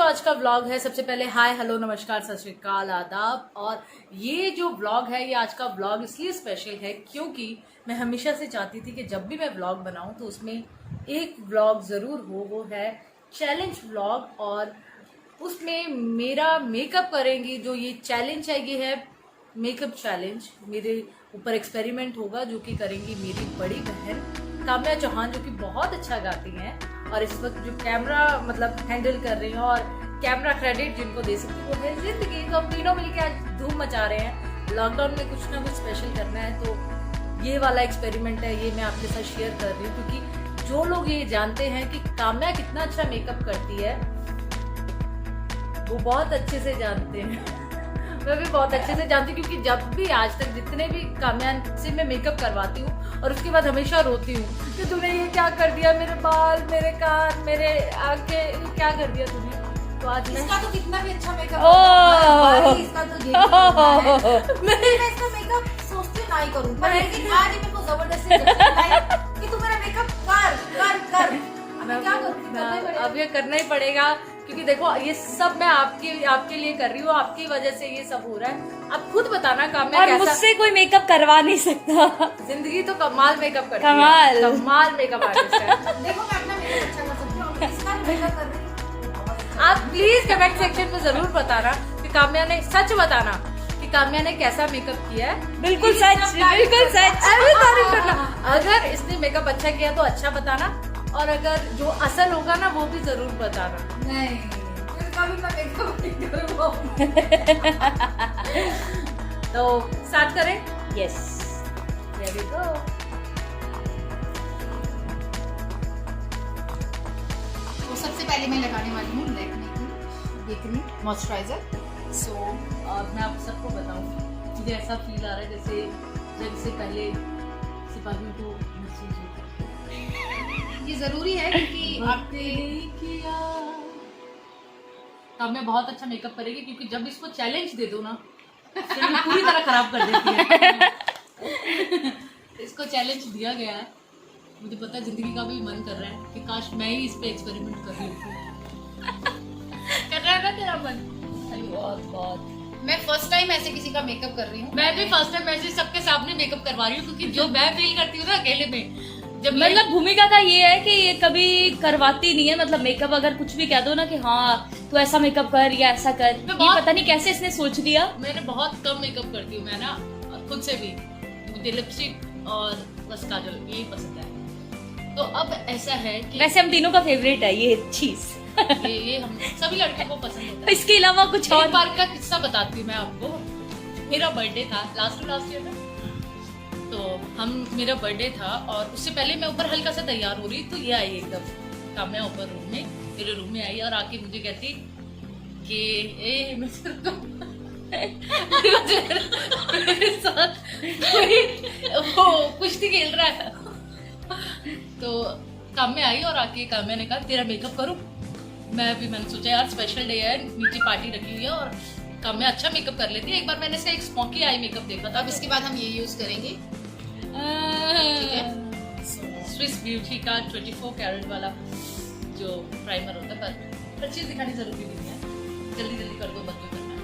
आज का व्लॉग है। सबसे पहले हाय हेलो नमस्कार सत श्री अकाल आदाब। और ये जो व्लॉग है ये आज का व्लॉग इसलिए स्पेशल है क्योंकि मैं हमेशा से चाहती थी कि जब भी मैं व्लॉग बनाऊं तो उसमें एक व्लॉग ज़रूर हो, वो है चैलेंज व्लॉग। और उसमें मेरा मेकअप करेंगी, जो ये चैलेंज है ये है मेकअप चैलेंज। मेरे ऊपर एक्सपेरिमेंट होगा जो कि करेंगी मेरी बड़ी बहन काम्या चौहान, जो कि बहुत अच्छा गाती हैं और इस वक्त जो कैमरा हैंडल कर रही हैं और कैमरा क्रेडिट जिनको दे सकती वो है जिंदगी। तो हम तीनों मिलके आज धूम मचा रहे हैं। लॉकडाउन में कुछ ना कुछ स्पेशल करना है तो ये वाला एक्सपेरिमेंट है, ये मैं आपके साथ शेयर कर रही हूँ क्योंकि जो लोग ये जानते हैं कि काम्या कितना अच्छा मेकअप करती है वो बहुत अच्छे से जानते हैं। मैं भी बहुत अच्छे से जानती हूँ क्योंकि जब भी आज तक जितने भी काम्या से मैं मेकअप करवाती हूँ और उसके बाद हमेशा रोती हूँ कि तूने ये क्या कर दिया, मेरे बाल, मेरे कान, मेरे आंखें, क्या कर दिया तूने। तो आज इसका तो कितना भी अच्छा मेकअप इसका तो मैं इसका मेकअप सोचती ना ही करूं, पर लेकिन आज मेरे को जबरदस्ती कि तू मेरा मेकअप कर अब क्या करूं, अब ये करना ही पड़ेगा क्योंकि देखो ये सब मैं आपके लिए कर रही हूँ, आपकी वजह से ये सब हो रहा है। आप खुद बताना काम्या और मुझसे कोई मेकअप करवा नहीं सकता। जिंदगी तो कमाल मेकअप करती कमाल है, कमाल मेकअप आर्टिस्ट है। देखो मैं अपना मेकअप अच्छा कर सकती हूं, इसका मेकअप कर रही हूं। आप प्लीज कमेंट सेक्शन में जरूर बताना कि काम्या ने, सच बताना कि काम्या ने कैसा मेकअप किया है। बिल्कुल सच, बिल्कुल सच। अभी तारीफ करना। अगर इसने मेकअप अच्छा किया तो अच्छा बताना और अगर जो असल होगा ना वो भी जरूर बताना। नहीं फिर कभी मैं मेकअप नहीं करूंगा। तो स्टार्ट करें। Yes, Here we go. तो सबसे पहले मैं लगाने वाली हूँ लैक्मे मॉइस्चराइजर। सो मैं आप सबको बताऊं, मुझे ऐसा फील आ रहा है जैसे जब से पहले सिपाहियों को महसूस होता है। ये जरूरी है क्योंकि आपने किया तब मैं बहुत अच्छा मेकअप करेगी क्योंकि जब इसको चैलेंज दे दो ना तो ये पूरी तरह खराब कर देती है। इसको चैलेंज दिया गया है, मुझे पता है जिंदगी का भी मन कर रहा है कि काश मैं ही इस पे एक्सपेरिमेंट कर लेती। कर रहा है ना तेरा मन? बहुत बहुत मैं फर्स्ट टाइम ऐसे किसी का मेकअप कर रही हूँ। मैं भी फर्स्ट टाइम ऐसे सबके सामने मेकअप करवा रही हूँ क्योंकि जो मैं फील करती हूँ ना अकेले में, जब मतलब भूमिका का ये है कि ये कभी करवाती नहीं है। मतलब मेकअप अगर कुछ भी कह दो ना कि हाँ तू ऐसा मेकअप कर या ऐसा कर, ये पता नहीं कैसे इसने सोच लिया। मैंने बहुत कम मेकअप करती हूँ मैं ना खुद से भी, मुझे लिपस्टिक और बस काजल यही पसंद है। तो अब ऐसा है कि वैसे हम तीनों का फेवरेट है ये चीज। ये हम सभी लड़कियों को पसंद होता है। इसके अलावा कुछ और एक बार का किस्सा बताती हूँ मैं आपको। मेरा बर्थडे था लास्ट ईयर था, तो मेरा बर्थडे था और उससे पहले मैं ऊपर हल्का सा तैयार हो रही तो ये आई एकदम काम्या ऊपर रूम में, मेरे रूम में आई और आके मुझे कहती कि ए मैं मेरे साथ कोई वो कुश्ती खेल रहा है। तो काम्या आई और आके काम्या ने कहा तेरा मेकअप करूं। मैंने सोचा यार स्पेशल डे है, नीचे पार्टी रखी हुई है और काम्या अच्छा मेकअप कर लेती है। एक बार मैंने से एक स्मोकी आई मेकअप देखा था। अब इसके बाद हम ये यूज करेंगे, ठीक है? स्विस ब्यूटी का 24 कैरेट वाला जो प्राइमर होता है, पर हर चीज दिखानी जरूरी नहीं है, जल्दी जल्दी कर दो बच्चों करना।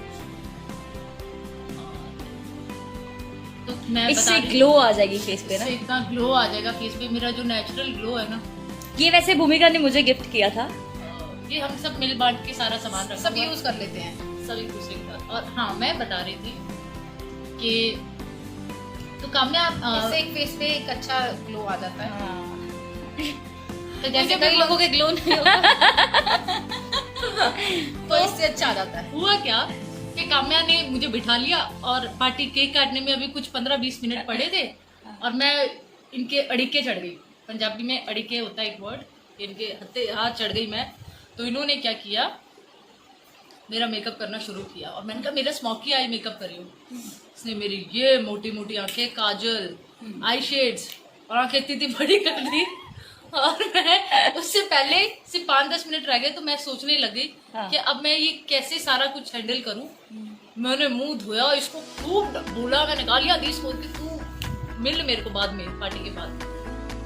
तो मैं इससे ग्लो आ जाएगी फेस पे ना, इससे इतना ग्लो आ जाएगा फेस पे, मेरा जो नेचुरल ग्लो है ना। ये वैसे भूमिका ने मुझे गिफ्ट किया था। ये हम सब मिल बांट के सारा सामान रखा सब हुआ है। यूज कर लेते हैं सभी दूसरे के साथ। और हाँ मैं बता रही थी कि तो काम्या इससे एक फेस पे एक अच्छा ग्लो आ जाता है। तो जैसे कई लोगों के ग्लो नहीं होता। तो इससे अच्छा आ जाता है। हुआ क्या कि काम्या ने मुझे बिठा लिया और पार्टी केक काटने में अभी कुछ 15-20 मिनट पड़े थे और मैं इनके अड़िके चढ़ गई। पंजाबी में अड़िके होता है एक वर्ड, इनके हाथ चढ़ गई मैं। तो इन्होंने क्या किया, मेरा मेकअप करना शुरू किया और मैंने कहा मेरा स्मोकी आई मेकअप करी हूँ। इसने मेरी ये मोटी मोटी आंखें, काजल, आई शेड्स और आंखें इतनी बड़ी कर दी। और मैं उससे पहले सिर्फ 5-10 मिनट रह गए तो मैं सोचने लगी कि अब मैं ये कैसे सारा कुछ हैंडल करूं। मैंने मुंह धोया, इसको खूब बोला, मैंने कहा लिया दी इसको कि तू मिल मेरे को बाद में पार्टी के बाद।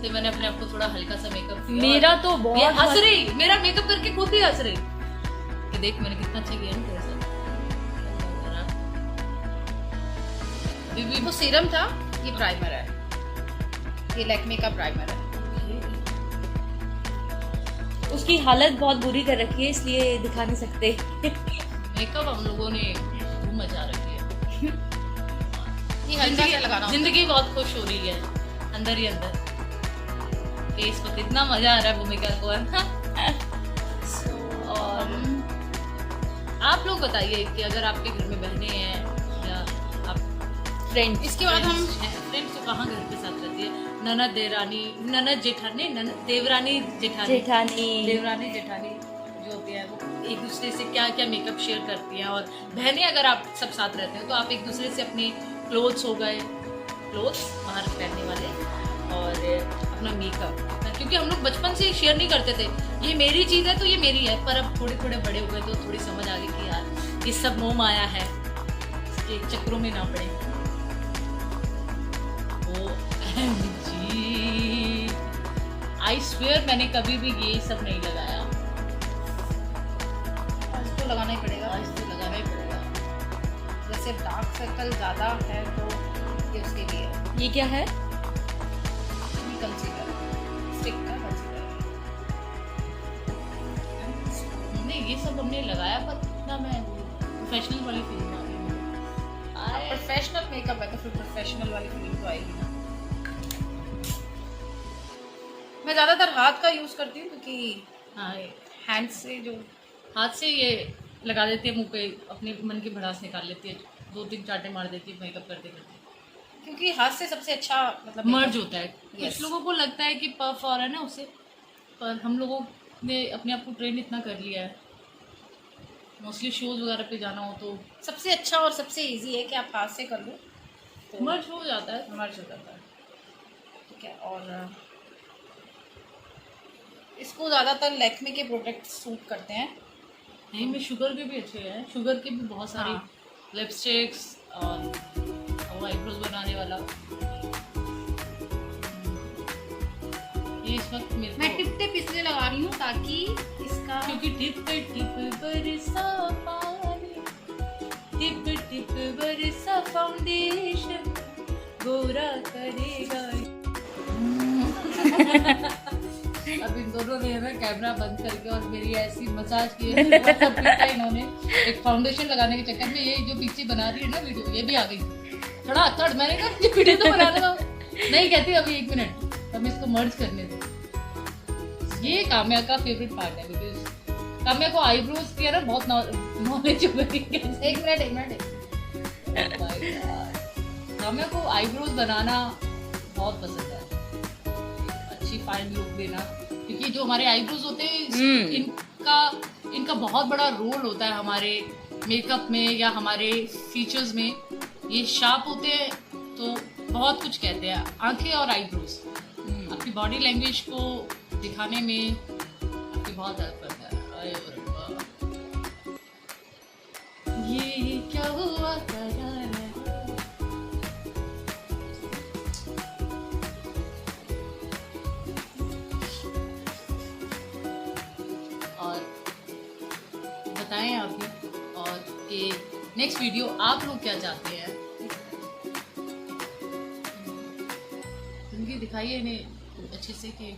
तो मैंने अपने आप को थोड़ा हल्का सा मेकअप किया। मेरा तो बहुत हंस रही, मेरा मेकअप करके खुद ही हंस रही। कि देख मैंने कितना अच्छा किया ना तेरे साथ। वो सीरम था, ये प्राइमर है, ये लैक्मे का प्राइमर है। उसकी हालत बहुत बुरी कर रखी है, इसलिए दिखा नहीं सकते। मेकअप हम लोगों ने धूम मचा रखी है। ये हल्का सा लगाना होता है। जिंदगी बहुत खुश हो रही है अंदर ही अंदर, कि इस वक्त इतना मजा आ रहा है भूमिका को, है ना? और आप लोग बताइए कि अगर आपके घर में बहनें हैं या आप फ्रेंड, इसके बाद हम फ्रेंड्स तो कहाँ घर के साथ रहती है, ननद देरानी, ननद जेठानी, ननद देवरानी जेठानी, देवरानी जेठानी जो होती है वो एक दूसरे से क्या क्या मेकअप शेयर करती हैं। और बहनें अगर आप सब साथ रहते हो तो आप एक दूसरे से अपने क्लोथ्स हो गए, क्लोथ्स बाहर पहनने वाले, और अपना मेकअप, क्योंकि हम लोग बचपन से शेयर नहीं करते थे, ये मेरी चीज़ है तो ये मेरी है। पर अब थोड़े थोड़े बड़े हो गए तो थोड़ी समझ आ गई कि यार ये सब मोह माया है, इसके चक्रों में ना पड़े। आई स्वेयर मैंने कभी भी ये सब नहीं लगाया। आज तो लगाना ही पड़ेगा, आज तो लगाना ही पड़ेगा। जैसे डार्क सर्कल ज्यादा है तो ये उसके लिए ये क्या है? कंसीलर, स्टिक का कंसीलर। हमने ये सब हमने लगाया, पर इतना मैं प्रोफेशनल वाली फीलिंग आ रही है। प्रोफेशनल मेकअप है तो फिर प्रोफेशनल वाली फीलिंग तो आएगी ना। मैं ज्यादातर हाथ का यूज करती हूँ क्योंकि हाँ, हैंड से जो हाथ से ये लगा देती है मुंह पे, अपने मन की भड़ास निकाल लेती है, 2-3 चांटे मार देती है मेकअप करते करते, क्योंकि हाथ से सबसे अच्छा मतलब मर्ज होता है। Yes. कुछ लोगों को लगता है कि पफ आ रहा है ना उससे, पर हम लोगों ने अपने आप को ट्रेन इतना कर लिया है, मोस्टली शोज वगैरह पे जाना हो तो सबसे अच्छा और सबसे इजी है कि आप हाथ से कर लो तो मर्ज हो जाता है। मर्ज हो जाता है। ठीक है, और इसको ज़्यादातर लैक्मे के प्रोडक्ट सूट करते हैं। नहीं, में शुगर के भी अच्छे हैं, शुगर के भी बहुत सारे हाँ। लिपस्टिक्स और आईब्रोज बनाने वाला। ये इस वक्त मेरे मैं को, टिप टिप इसलिए लगा रही हूँ ताकि इसका क्योंकि टिप टिप बरसा पानी, टिप टिप बरसा फाउंडेशन गोरा करेगा। अब इन दोनों ने ना कैमरा बंद करके और मेरी ऐसी मसाज की है, सब पीछा इन्होंने एक फाउंडेशन लगाने के चक्कर में। ये जो पीछे बना रही है ना वीडियो, ये भी आ गई थोड़ा थोड़ा। मैंने कहा मुझे वीडियो तो बना दो, नहीं कहती अभी 1 मिनट, अब इसको मर्ज करने दो। ये काम्या का फेवरेट पार्ट है, बिकॉज काम्या को आईब्रोज की ना बहुत नॉलेज हो गई। 1 मिनट काम्या को आईब्रोज बनाना बहुत पसंद है, अच्छी फाइन लुक देना, क्योंकि जो हमारे आईब्रोज होते हैं इनका बहुत बड़ा रोल होता है हमारे मेकअप में या हमारे फीचर्स में। ये शार्प होते हैं तो बहुत कुछ कहते हैं, आंखें और आईब्रोज आपकी बॉडी लैंग्वेज को दिखाने में आपकी बहुत हेल्प करता है। अरे बाबा, ये क्या हुआ बताएं आप भी, और कि नेक्स्ट वीडियो आप लोग क्या चाहते हैं, जिंदगी दिखाइए इन्हें अच्छे से, कि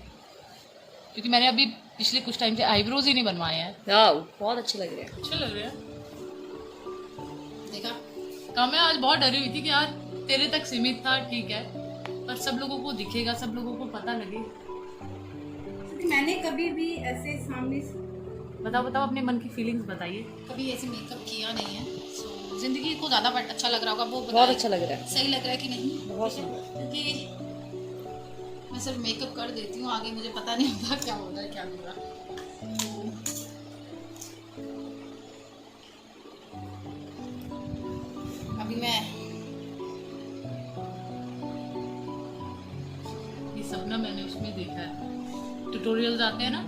क्योंकि मैंने अभी पिछले कुछ टाइम से आईब्रोज ही नहीं बनवाए हैं। बहुत अच्छे लग रहे हैं। अच्छे लग रहे हैं। देखा, काम्या आज बहुत डरी हुई थी कि यार तेरे तक सीमित था, ठीक है, पर सब लोगों को दिखेगा, सब लोगों को पता लगे। मैंने कभी भी ऐसे सामने से बताओ बताओ, अपने मन की फीलिंग्स बताइए। कभी ऐसे मेकअप किया नहीं है, सो जिंदगी को ज़्यादा अच्छा लग रहा होगा, वो बहुत अच्छा लग रहा है, सही लग रहा है कि नहीं? बहुत सुंदर। क्योंकि मैं सिर्फ मेकअप कर देती हूँ, आगे मुझे पता नहीं होता क्या होता है क्या नहीं होता। अभी मैं ये सब ना मैंने उसमें देखा है, ट्यूटोरियल्स आते हैं ना,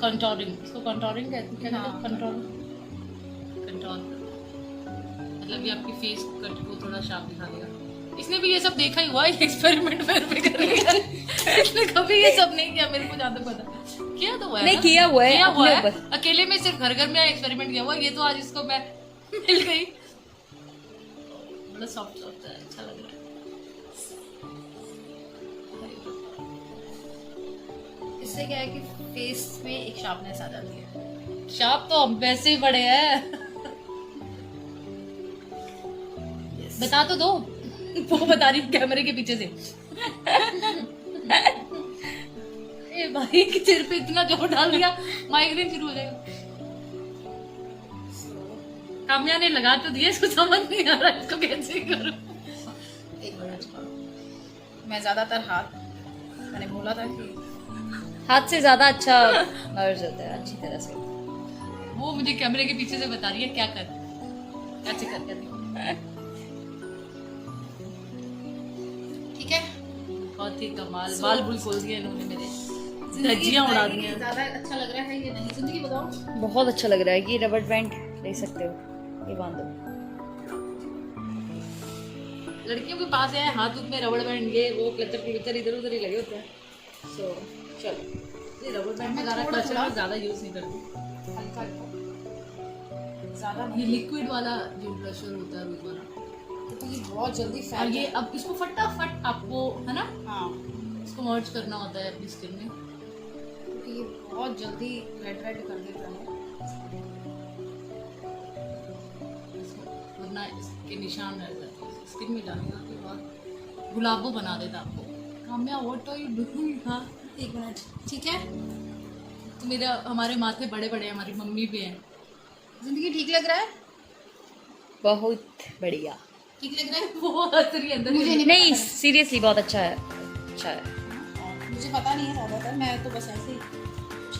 कंटोरिंग, इसको कंटोरिंग कहते हैं। हाँ, कंटोर मतलब ये आपकी फेस कट को थोड़ा शार्प दिखा देगा। इसने भी ये सब देखा ही हुआ है, एक्सपेरिमेंट में कर लिया। इसने कभी ये सब नहीं किया, मेरे को ज्यादा पता किया तो हुआ है नहीं, ना? किया हुआ है किया हुआ अपने है। ऊपर। अकेले में सिर्फ घर में एक्सपेरिमेंट किया हुआ है। ये तो आज इसको मैं मिल गई। बड़ा सॉफ्ट सॉफ्ट है, अच्छा लग रहा है। इससे क्या है कि फेस में एक शार्पनेस आ जाती है। शार्प तो हम वैसे ही बड़े हैं। बता तो दो। वो बता रही कैमरे के पीछे से। ए भाई कि सिर पे इतना जोर डाल दिया, माइग्रेन शुरू हो जाएगा। काम्या ने लगा तो दिया, इसको समझ नहीं आ रहा इसको कैसे करूं। एक मिनट, मैं ज्यादातर हाथ, मैंने बोला था कि हाथ से ज्यादा अच्छा मर्ज होता है अच्छी तरह से। वो मुझे कैमरे के पीछे से बता रही है क्या कर, कैसे कर कर। ठीक है, बहुत ही कमाल। बाल बुल खोल दिए इन्होंने मेरे, धज्जियां उड़ा दी हैं। ज्यादा अच्छा लग रहा है ये नहीं? जिंदगी बताओ। बहुत अच्छा लग रहा है कि रबर बैंड ले सकते हो, ये बांधो। लड़कियों के पास है हाथ में रबड़ बैंड, ये वो क्लचर इधर उधर ही लगे होते हैं। सो चलो, ये रबड़ बैंड में ज्यादा क्लचर में ज्यादा यूज नहीं करती। हल्का हल्का, ज्यादा ये नहीं, लिक्विड वाला जो ब्रशर होता है वो वाला। क्योंकि ये बहुत जल्दी और फैल ये अब इसको फटाफट आपको है ना, हाँ, इसको मर्ज करना होता है अपनी स्किन में। क्योंकि ये बहुत जल्दी रेड रेड कर देता है। वरना इसके निशान रह जाते हैं। स्किन में डालने के बाद गुलाबो बना देता आपको। Kamya what are you doing? हाँ, एक मिनट, ठीक है। तो मेरा हमारे माथे बड़े बड़े हैं, हमारी मम्मी पे हैं। जिंदगी ठीक लग रहा है? बहुत बढ़िया। ठीक लग रहा है? वो हंस रही है अंदर। मुझे नहीं सीरियसली बहुत अच्छा है, अच्छा है। मुझे पता नहीं है ज्यादातर, मैं तो बस ऐसे ही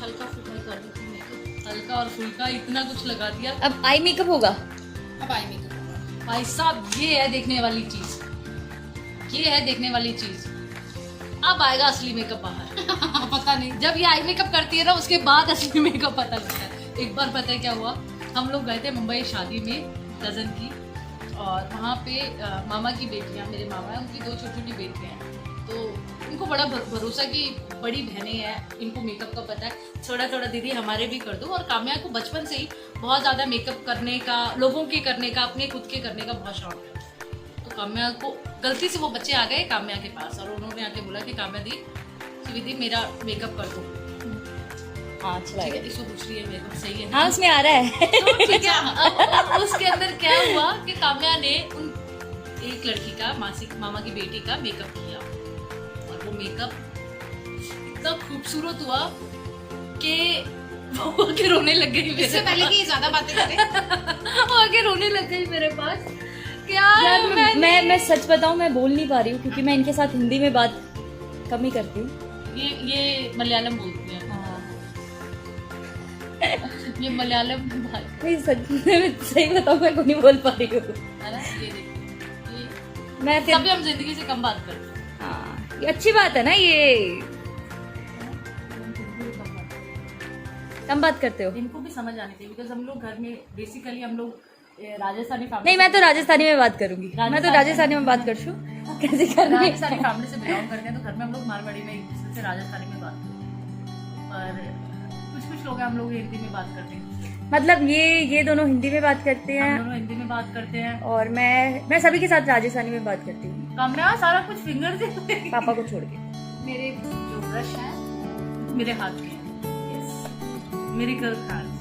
हल्का फुल्का कर देती हूँ makeup। हल्का और फुल्का इतना कुछ लगा दिया। अब आई मेकअप होगा। अब आई मेकअप होगा। भाई साहब ये है देखने वाली चीज, ये है देखने वाली चीज। अब आएगा असली मेकअप बाहर। पता नहीं, जब ये आई मेकअप करती है ना उसके बाद असली मेकअप पता लगता है। एक बार पता है क्या हुआ, हम लोग गए थे मुंबई शादी में कजन की, और वहाँ पे मामा की बेटियाँ, मेरे मामा हैं, उनकी 2 छोटी छोटी बेटियाँ हैं। तो इनको बड़ा भरोसा कि बड़ी बहनें हैं, इनको मेकअप का पता है, थोड़ा थोड़ा दीदी हमारे भी कर दो। और काम्या को बचपन से ही बहुत ज़्यादा मेकअप करने का, लोगों के करने का, अपने खुद के करने का बहुत शौक है। तो काम्या को गलती से वो बच्चे आ गए काम्या के पास, और उन्होंने आके बोला कि काम्या दी सुविधि मेरा मेकअप कर दो। हाँ अच्छा ठीक है, लगेगा। इसको पूछ रही है मेकअप सही है ना? हाँ उसमें आ रहा है। तो ठीक है, अब उसके अंदर क्या हुआ कि काम्या ने उन एक लड़की का, मामा की बेटी का मेकअप किया, और वो मेकअप इतना खूबसूरत हुआ कि वो आके रोने लग गई मेरे इससे पहले कि ये ज्यादा बातें करें, वो आके रोने लग गई मेरे पास। क्या यार मैंने- मैं सच बताऊं, मैं बोल नहीं पा रही हूँ क्योंकि मैं इनके साथ हिंदी में बात कम ही करती हूँ। ये मलयालम बोलती है। ये मलयालम भाई नहीं सच में सही बताऊं, मैं को नहीं बोल पा रही हूँ। है ना, ये देखिए, ये मैं फिर तभी हम जिंदगी से कम बात करते हैं। हाँ ये अच्छी बात है ना, ये कम बात करते हो। इनको भी समझ आनी चाहिए, बिकॉज हम लोग घर में बेसिकली हम लोग राजस्थानी फैमिली, नहीं मैं तो राजस्थानी में बात करूंगी, मैं तो राजस्थानी में बात कर छू कैसे करनी है। राजस्थानी फैमिली से बिलोंग करते हैं, तो घर में हम लोग मारवाड़ी में एक दूसरे से राजस्थानी में बात करते हैं, पर कुछ लोग हैं हम लोग हिंदी में बात करते हैं। मतलब ये दोनों हिंदी में बात करते हम हैं दोनों हिंदी में बात करते हैं। और मैं सभी के साथ राजस्थानी में बात करती हूँ, कामना सारा कुछ फिंगर से पापा को छोड़ के। मेरे जो ब्रश है मेरे हाथ में है। यस, मेरी गर्ल हैंड्स।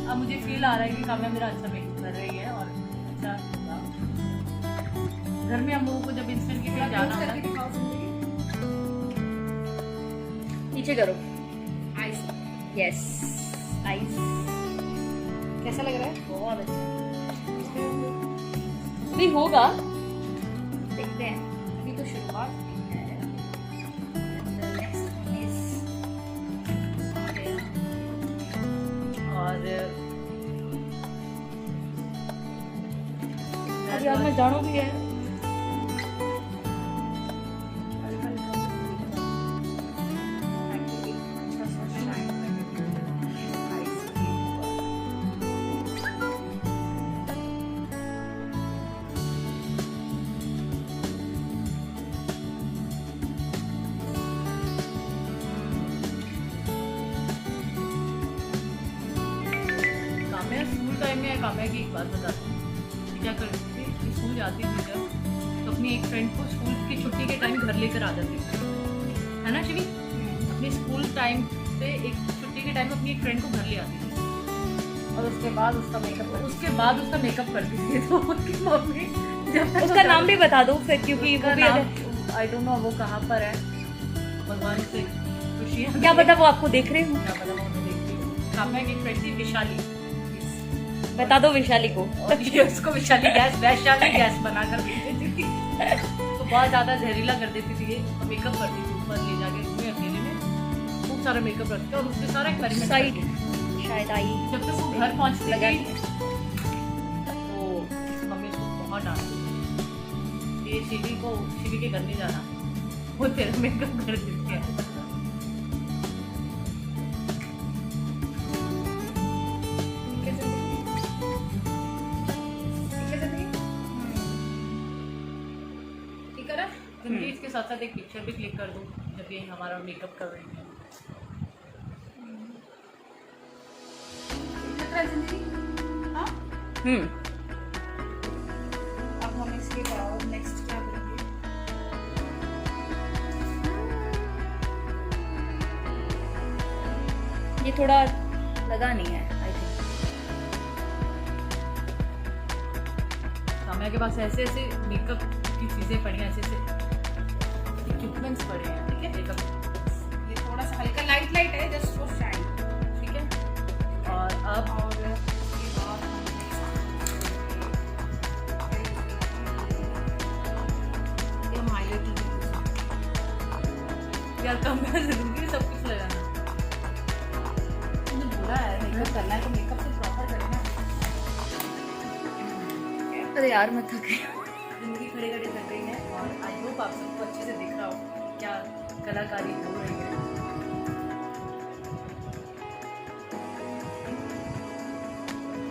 अब मुझे फील आ रहा है कि काम्या मेरा अच्छा मेकअप कर रही है, और अच्छा होगा। घर में हम लोगों को जब इंस्टेंट के लिए जाना होता है, नीचे करो, आइस यस आइस। कैसा लग रहा है? बहुत अच्छा भी होगा, देखते हैं। अभी तो शुरुआत है। और अभी यार मैं जानू भी है। टाइम में कामया की एक बात बताती हूँ। क्या करती थी, स्कूल जाती थी जब, तो अपनी एक फ्रेंड को स्कूल की छुट्टी के टाइम घर लेकर आ जाती थी, है ना शिवी? अपनी स्कूल टाइम पे एक छुट्टी के टाइम अपनी एक फ्रेंड को घर ले आती थी और उसके बाद उसका मेकअप करती थी। तो उसकी मम्मी जब उसका नाम भी बता दो फिर, क्योंकि वो भी आई डोंट नो वो कहाँ पर है, भगवान से खुशियाँ। क्या पता वो आपको देख रहे हो। क्या पता मैं उन्हें देखती हूँ। कामया की फ्रेंड थी विशाली, बता दो विशाली को। और ये उसको वैशाली गैस बनाकर देती थी। तो बहुत ज्यादा जहरीला कर देती थी ये, तो मेकअप करती थी ऊपर ले जाके उसमें अकेले में खूब सारा मेकअप रखते और उसके सारा एक्सपेरिमेंट साइड शायद आई। जब तक वो घर पहुंचती लगा थी तो मम्मी उसको बहुत डांटती, ये शिवी के घर नहीं जाना, वो तेरा मेकअप कर देती है। जिंदगी इसके साथ साथ एक पिक्चर भी क्लिक कर दूँ जब ये हमारा मेकअप कर रही है। हाँ? अब हम इसके बाद नेक्स्ट क्या करेंगे? ये थोड़ा लगा नहीं है आई थिंक। कामया के पास ऐसे ऐसे मेकअप की चीजें पड़ी हैं, ऐसे ऐसे इक्विपमेंट्स पड़े हैं, ठीक है? मेकअप ये थोड़ा सा हल्का लाइट है, जस्ट फॉर शाइन, ठीक है। और अब और इसके बाद हम हाईलाइटर यार कामया जरूरी सब कुछ लगाना। तुमने बोला है मेकअप करना है तो मेकअप से प्रॉपर करना है। अरे यार मैं थक गई। जिंदगी खड़े खड़े कर रही है और आई होप आप सबको अच्छे से दिख रहा हो क्या कलाकारी हो रही है।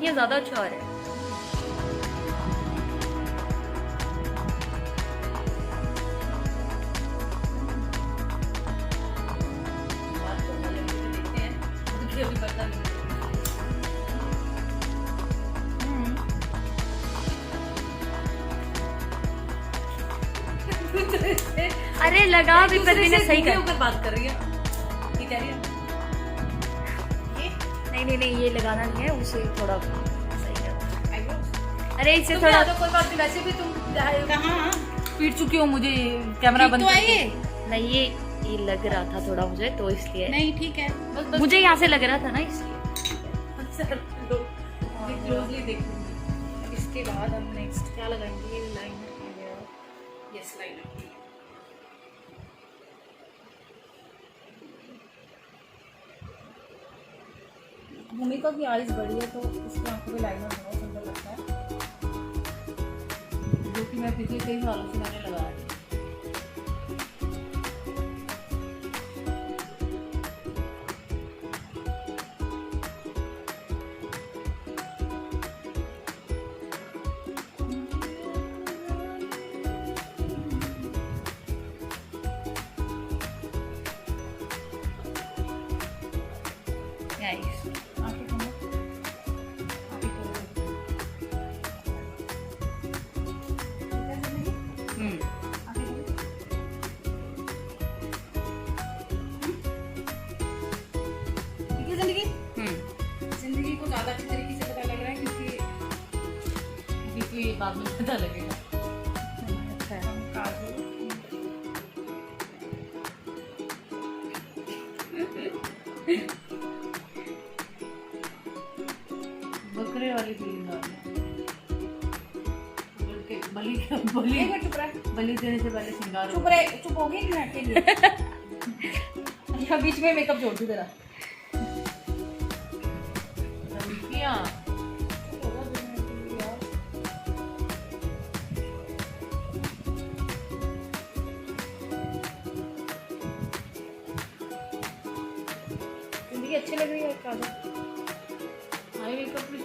ये ज्यादा अच्छा हो रहा है। बात तो अलग से देखते हैं, मुझे अभी पता नहीं। अरे लगा भी पति ने सही कर। होकर बात कर रही है, ये कह रही है नहीं ये लगाना नहीं है, उसे थोड़ा सही कर। eyebrows। अरे इसे थोड़ा थोड़ा तो कोई बात नहीं, वैसे भी तुम कहाँ? पीट चुकी हो मुझे कैमरा बंद तो है करके। ये? नहीं, ये लग रहा था थोड़ा मुझे, तो इसलिए नहीं ठीक है। बस मुझे यहाँ से लग रहा था ना, इसलिए। क्लोजली देखूंगी। इसके बाद हम नेक्स्ट क्या लगाएंगे? Liner, yes liner. भूमिका की आईज बड़ी है तो इसकी आंखों पे लाइनर बहुत सुंदर लगता है, जो कि मैं पिछले कई सालों से मैंने लगाया है। Nice. आंखें खोलो, आंखें खोलो। आंखें खोलो। ठीक है जिंदगी? जिंदगी को ज्यादा अच्छी तरीके से पता लग रहा है क्योंकि क्योंकि बाद में पता लगेगा। अच्छा है। हम काजल बकरे वाली फीलिंग आ रही है। बलि एक मिनट चुप रहे, बलि देने से पहले श्रृंगार चुप रहे, चुप हो गई एक मिनट के लिए। अच्छा बीच में मेकअप जोड़ दूं तेरा। लड़कियां जिंदगी अच्छी लग रही है kajal. Eye makeup is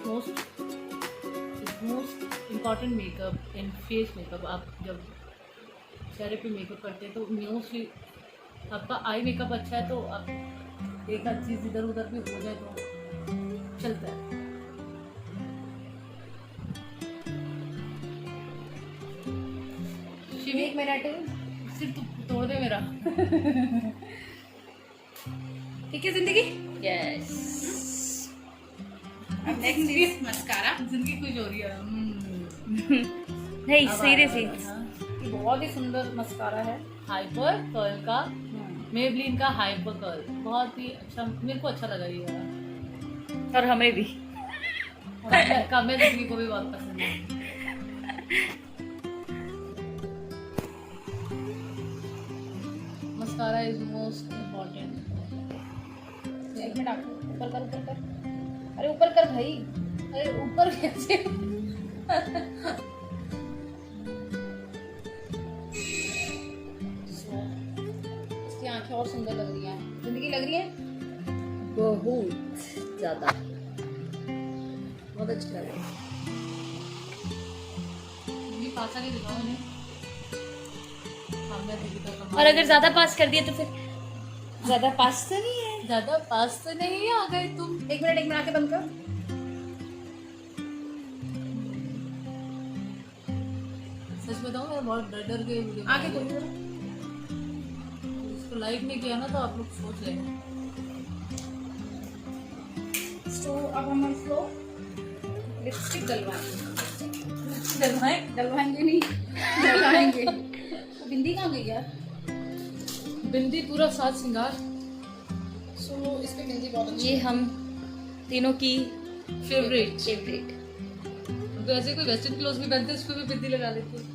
most important makeup in face makeup. आप जब चेहरे पे मेकअप करते हैं तो मोस्टली आपका आई मेकअप अच्छा है तो आप एक आध चीज़ इधर उधर भी हो जाए तो चलता है। मिनट सिर तू तोड़ दे मेरा। ठीक है जिंदगी। यस। अब नेक्स्ट इज मस्कारा। जिंदगी कुछ हो रही है। नहीं सीरियसली ये बहुत ही सुंदर मस्कारा है। हाइपर कर्ल का, मेबलिन का हाइपर कर्ल, बहुत ही अच्छा, मेरे को अच्छा लगा ये वाला। और हमें भी। काम्या दीदी को भी बहुत पसंद है। Mascara is most important. एक मिनट आप ऊपर कर, ऊपर कर। अरे ऊपर कर भाई। अरे ऊपर कैसे? इसकी आंखें और सुंदर लग रही हैं। जिंदगी लग रही है बहुत ज्यादा, बहुत अच्छा लग रहा है। ये पासा नहीं दिखाओ उन्हें। काम्या दीदी का कमाल और अगर ज्यादा पास कर दिए तो फिर ज्यादा पास तो नहीं है। ज्यादा पास तो नहीं आ गए तुम। एक मिनट आंखें बंद कर। सच बताऊं मैं बहुत डर के वीडियो आंखें खोल जरा। इसको लाइक नहीं किया ना तो आप लोग सोच लेंगे। तो अब हम इसको लिपस्टिक डलवाएंगे नहीं डलवाएंगे। बिंदी कहाँ गई यार? बिंदी पूरा साज श्रृंगार। सो इस पे बिंदी बहुत अच्छी ये हम तीनों की फेवरेट। फेवरेट। वैसे कोई वेस्टर्न क्लोथ भी पहनते हैं, उसको भी बिंदी लगा लेते हैं।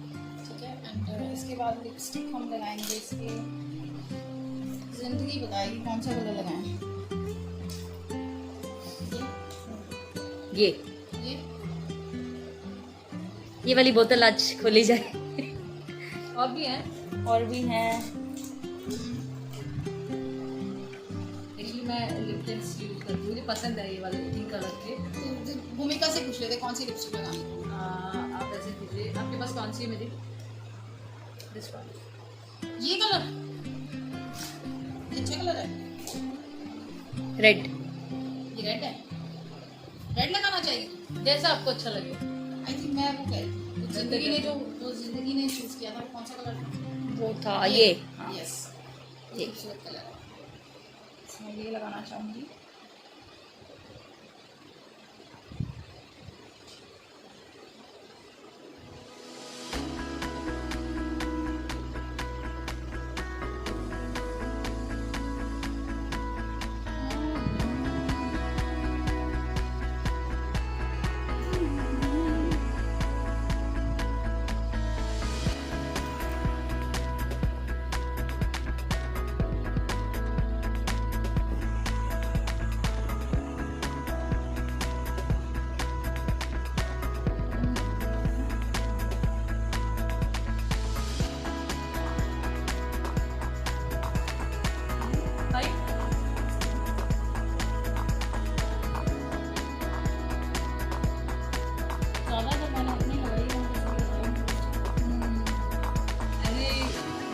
ठीक है। एंड इसके बाद लिपस्टिक हम लगाएंगे। इसके जिंदगी बताएगी कौन सा कलर लगाएं। ये ये वाली बोतल आज खोली जाए। और भी हैं। और भी हैं। एक्चुअली मैं लिप टिंट्स यूज करती हूँ, मुझे पसंद है ये वाले पिंक कलर के। तो भूमिका से पूछ लेते कौन सी लिपस्टिक लगानी। आप ऐसे कीजिए, आपके पास कौन सी है मेरी? This one. ये कलर अच्छा कलर है। रेड। ये रेड है। रेड लगाना चाहिए। जैसा आपको अच्छा लगे। आई थिंक मैं वो कह रही थी, जिंदगी ने जो जिंदगी ने चूज किया था वो कौन सा कलर था? वो था ये। हाँ। यस ये। खूबसूरत कलर है। इसमें ये लगाना चाहूंगी।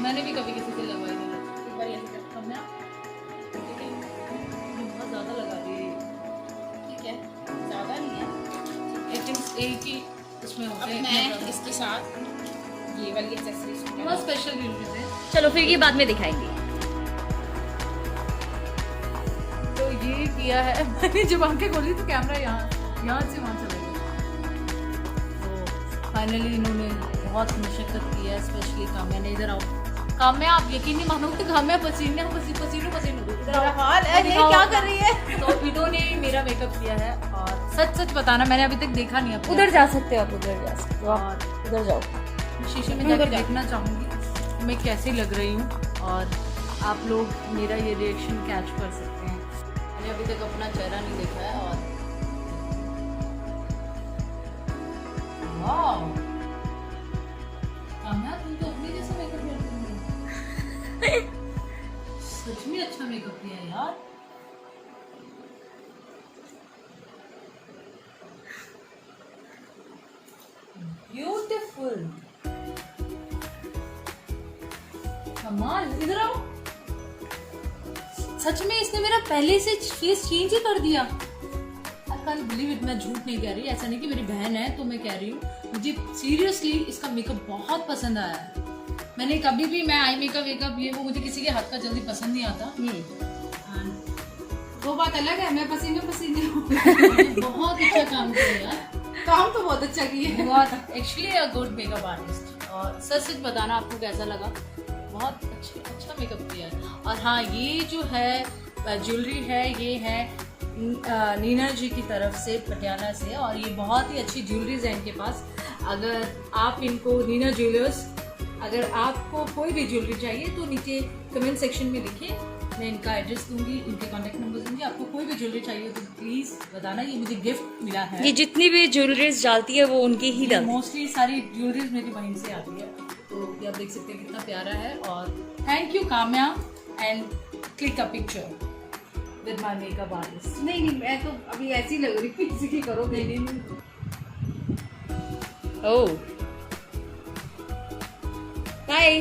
मैंने भी कभी किसी से लगवाई नहीं। एक बार ऐसे कर। कम ना, बहुत ज़्यादा लगा दी। ठीक है, ज़्यादा नहीं है। लेकिन एक ही उसमें अब होते हैं। मैं इसके साथ ये वाली एक्सेसरीज बहुत स्पेशल यूज है। चलो फिर ये बाद में दिखाएंगे। तो ये किया है मैंने, जब आंखें खोली तो कैमरा यहाँ से वहाँ चला गया। तो फाइनली इन्होंने बहुत मशक्कत की है, स्पेशली काम्या ने। इधर आओ काम्या, आप यकीन नहीं मानोगे, काम्या पसीने इधर आओ। हाल है, ये दिखाओ। क्या कर रही है? तो इन्होंने मेरा मेकअप किया है और सच बताना मैंने अभी तक देखा नहीं है। उधर जा सकते हो आप, उधर जा सकते हो आप, और उधर जाओ। शीशे में जाकर देखना चाहूँगी मैं कैसी लग रही हूँ, और आप लोग मेरा ये रिएक्शन कैच कर सकते हैं। मैंने अभी तक अपना चेहरा नहीं देखा है। और वाह काम्या, तुम तो अपने जैसा मेकअप करती हो। सच में अच्छा मेकअप किया है यार। ब्यूटीफुल, कमाल। इधर आओ, सच में इसने मेरा पहले से फेस चेंज ही कर दिया। I can't believe it. मैं झूठ नहीं कह रही, ऐसा नहीं कि मेरी बहन है तो मैं कह रही हूँ, मुझे सीरियसली इसका मेकअप बहुत पसंद आया है। मैंने कभी भी मैं आई मेकअप ये वो मुझे किसी के हाथ का जल्दी पसंद नहीं आता। वो बात अलग है, मैं पसीने पसीने हूँ। बहुत अच्छा काम किया यार, काम तो बहुत अच्छा किया है। बहुत actually a good makeup artist. और सच बताना आपको कैसा लगा, बहुत अच्छा मेकअप किया है। और हाँ, ये जो है ज्वेलरी है, ये है नीना जी की तरफ से, पटियाला से, और ये बहुत ही अच्छी ज्वेलरीज है इनके पास। अगर आप इनको नीना ज्वेलर्स, अगर आपको कोई भी ज्वेलरी चाहिए तो नीचे कमेंट सेक्शन में लिखिए, मैं इनका एड्रेस दूंगी, इनके कॉन्टैक्ट नंबर दूंगी। आपको कोई भी ज्वेलरी चाहिए तो प्लीज बताना। ये मुझे गिफ्ट मिला है। ये जितनी भी ज्वेलरीज डालती है वो उनकी ही डालती है। मोस्टली सारी ज्वेलरीज मेरी बहन से आती है, तो ये आप देख सकते हैं कितना प्यारा है। और thank you Kamya, and click a picture with my makeup artist. नहीं, मैं तो अभी ऐसी लग रही थी, किसी की करोगे। नहीं। Oh, bye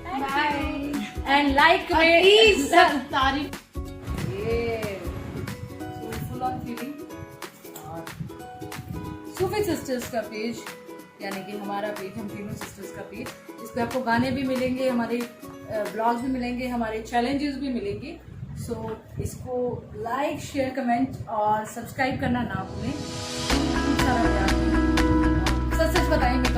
bye. And like please तारीफ, ये फुल ऑन फीलिंग। और सूफी सिस्टर्स का पेज, यानी कि हमारा पेज, हम तीनों सिस्टर्स का पेज, इस पे आपको गाने भी मिलेंगे, हमारे ब्लॉग्स भी मिलेंगे, हमारे चैलेंजेस भी मिलेंगे। सो इसको लाइक, शेयर, कमेंट और सब्सक्राइब करना ना भूलें। खूब सारा प्यार। सच बताएंगे